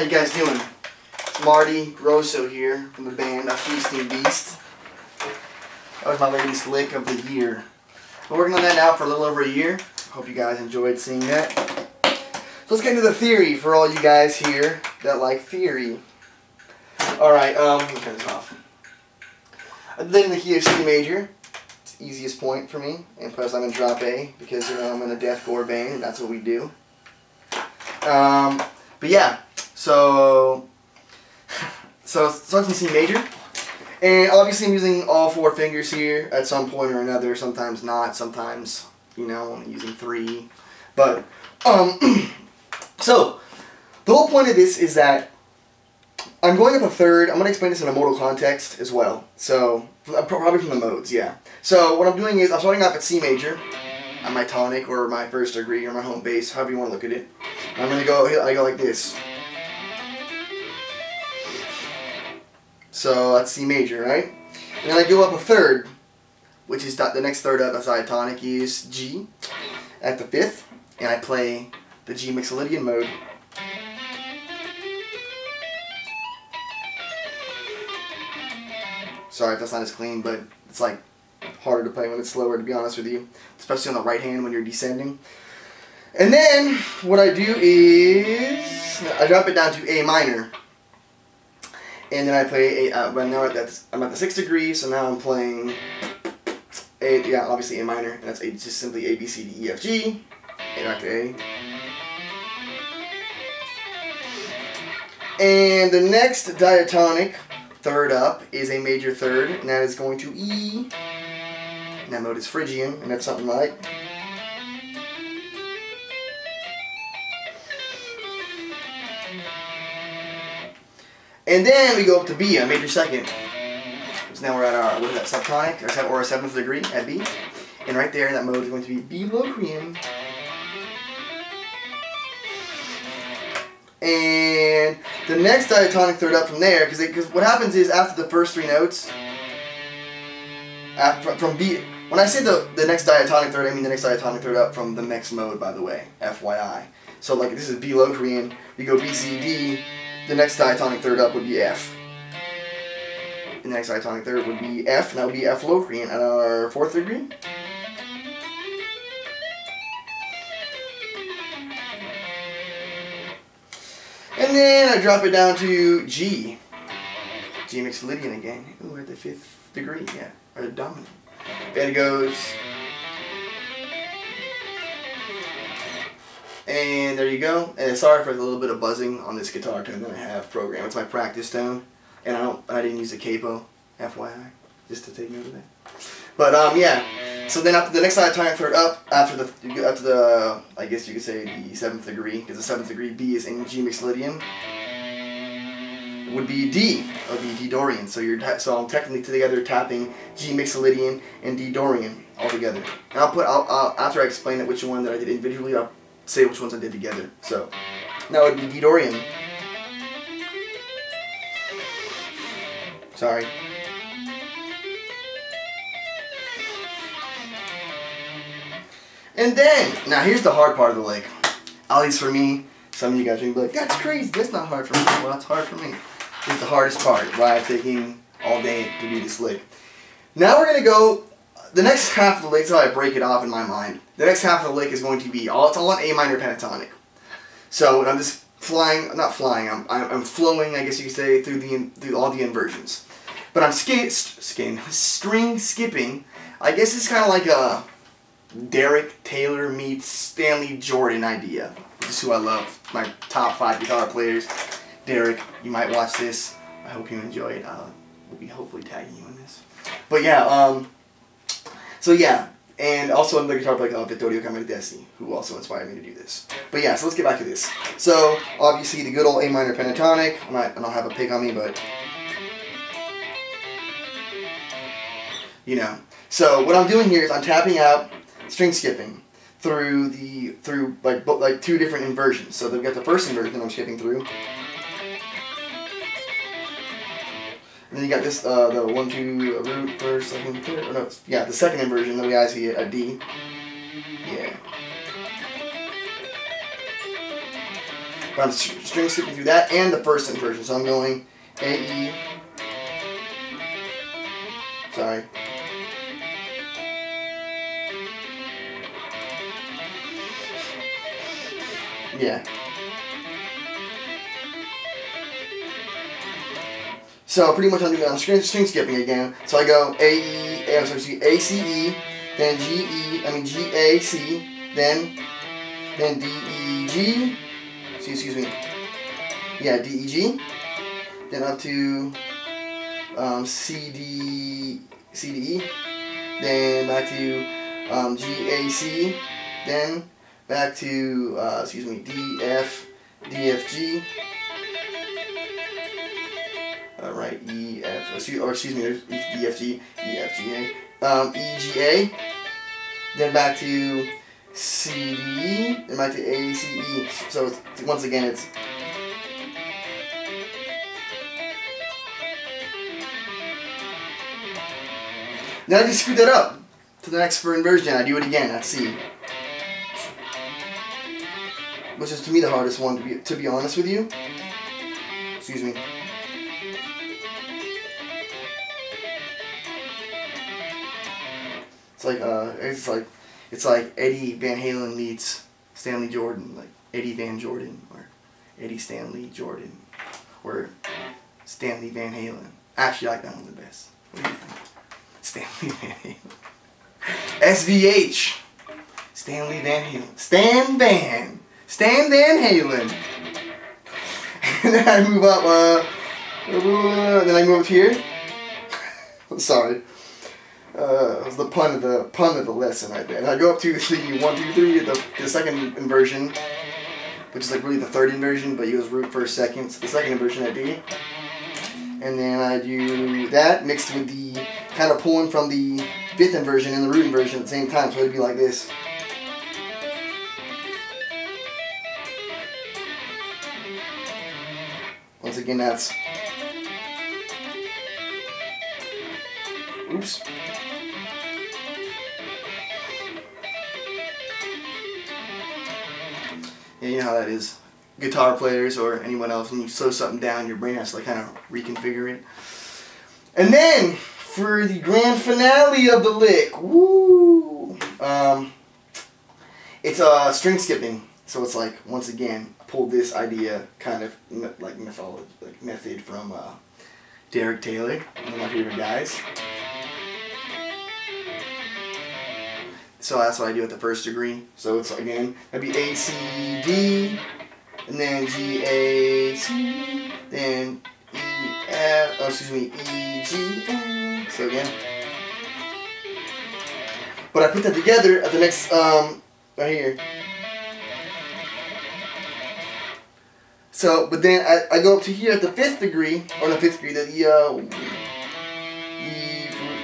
How you guys doing? It's Marty Grosso here from the band A Feasting Beast. That was my latest lick of the year. Been working on that now for a little over a year. Hope you guys enjoyed seeing that. So let's get into the theory for all you guys here that like theory. Alright, let me turn this off. I'm in the key of C major. It's the easiest point for me. And plus I'm in drop A because I'm in a deathcore band and that's what we do. But yeah, so it starts in C major. And obviously I'm using all 4 fingers here at some point or another. Sometimes not, sometimes, you know, I'm using 3. But, so, the whole point of this is that I'm going up a third. I'm going to explain this in a modal context as well. So, probably from the modes, yeah. So, what I'm doing is I'm starting off at C major, on my tonic or my first degree or my home bass, however you want to look at it. And I'm going to go, I go like this. So that's C major, right? And then I go up a third, which is the next third up, that's diatonic, is G at the 5th, and I play the G mixed LYDIAN mode. Sorry if that's not as clean, but it's like harder to play when it's slower, to be honest with you, especially on the right hand when you're descending. And then what I do is I drop it down to A minor. And then I play but now I'm at the 6th degree, so now I'm playing obviously A minor, and that's just simply A, B, C, D, E, F, G, A back to A. And the next diatonic third up is a major third, and that is going to E. And that mode is Phrygian, and that's something like. And then we go up to B, a major second. So now we're at our, what is that, subtonic, or a 7th degree at B. And right there, that mode is going to be F Locrian. And the next diatonic third up from there, because what happens is after the first 3 notes, from B, when I say the next diatonic third, I mean the next diatonic third up from the next mode, by the way, FYI. So like this is F Locrian, you go B, C, D. The next diatonic third up would be F. The next diatonic third would be F, and that would be F Locrian at our 4th degree. And then I drop it down to G. G mixed LYDIAN again. Ooh, at the 5th degree, yeah, or the dominant. And it goes. And there you go. And sorry for a little bit of buzzing on this guitar tone that I have programmed. It's my practice tone, and I didn't use a capo, FYI, just to take note of that. But yeah. So then after the next diatonic third up, after the I guess you could say the 7th degree, because the 7th degree B is in G mixed LYDIAN, would be D. It would be D Dorian. So I'm technically together tapping G mixed LYDIAN and D Dorian all together. And I'll after I explain it which one that I did individually, I'll say which ones I did together. So that would be D Dorian. Sorry. And then, now here's the hard part of the lick. At least for me, some of you guys are going to be like, that's crazy, that's not hard for me. Well, that's hard for me. It's the hardest part, why I'm taking all day to do this lick. Now we're going to go, the next half of the lick is how I break it off in my mind. The next half of the lick is going to be, it's all on A minor pentatonic. So I'm just flying, not flying, I'm flowing, I guess you could say, through all the inversions. But I'm string skipping. I guess it's kind of like a Derek Taylor meets Stanley Jordan idea, which is who I love. My top 5 guitar players. Derek, you might watch this. I hope you enjoy it. We'll be hopefully tagging you in this. But yeah, so yeah, and also another guitar player called Vittorio Cameradesi, who also inspired me to do this. But yeah, so let's get back to this. So obviously the good old A minor pentatonic. I don't have a pick on me, but you know. So what I'm doing here is I'm tapping out, string skipping through like 2 different inversions. So they've got the first inversion I'm skipping through. And then you got this, the 1, 2, root, first, second, third, or no, yeah, the second inversion, the way I see it, a D. Yeah. But I'm string skipping through that and the first inversion. So I'm going A, E. Sorry. Yeah. So pretty much I'm string skipping again. So I go A, E, A, A, C, E, then G, E, G, A, C, then D, E, G, excuse me, yeah, D, E, G, then up to C, D, E, then back to G, A, C, then back to, D, F, G, right, E, F, excuse me, there's D, F, G, E, F, G, A, E, G, A, then back to C, D, E, then back to A, C, E. So once again, it's then I just screw that up to the next inversion. I do it again at C, which is to me the hardest one to be honest with you. Excuse me. It's like Eddie Van Halen meets Stanley Jordan, like Eddie Van Jordan or Eddie Stanley Jordan or Stanley Van Halen. Actually, I like that one the best. What do you think? Stanley Van Halen. SVH. Stanley Van Halen. Stan Van Halen. And then I move up. Then I move up here. Sorry. It was the pun of the lesson right there. And I go up to the 1, 2, 3, the second inversion, which is like really the third inversion, but you goes root first, second. So the second inversion I do, and then I do that mixed with the kind of pulling from the fifth inversion and the root inversion at the same time. So it'd be like this. Once again, that's oops. Yeah, you know how that is. Guitar players or anyone else, when you slow something down, your brain has to like kind of reconfigure it. And then for the grand finale of the lick, woo! It's string skipping. So it's like, once again, I pulled this idea kind of like method from Derek Taylor, one of my favorite guys. So that's what I do at the first degree. So it's again, that'd be A, C, D, and then G, A, C, then E, F, E, G, A. So again. But I put that together at the next, right here. So, but then I go up to here at the fifth degree, or the fifth degree, the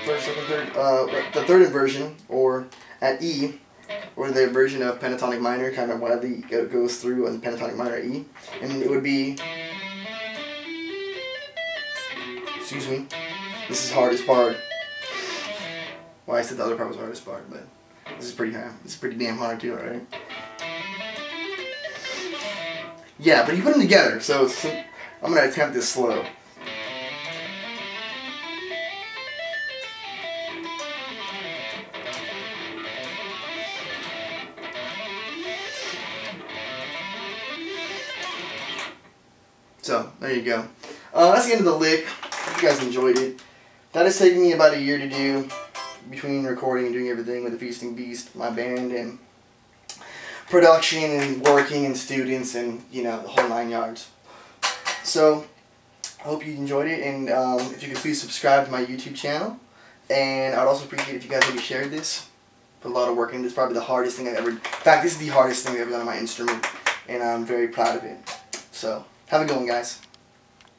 first, second, third, the third inversion, or at E, or the version of pentatonic minor, kind of widely goes through on pentatonic minor at E, and it would be, excuse me, this is the hardest part. Well, I said the other part was the hardest part, but this is pretty hard. This is pretty damn hard too, right? Yeah, but you put them together, so I'm gonna attempt this slow. So, there you go. That's the end of the lick. Hope you guys enjoyed it. That has taken me about a year to do, between recording and doing everything with the Feasting Beast, my band, and production, and working, and students, and, you know, the whole 9 yards. So, I hope you enjoyed it, and if you could please subscribe to my YouTube channel. And I'd also appreciate if you guys maybe shared this. Put a lot of work in this. Probably the hardest thing I've ever... In fact, this is the hardest thing I've ever done on my instrument, and I'm very proud of it. So... have a good one, guys.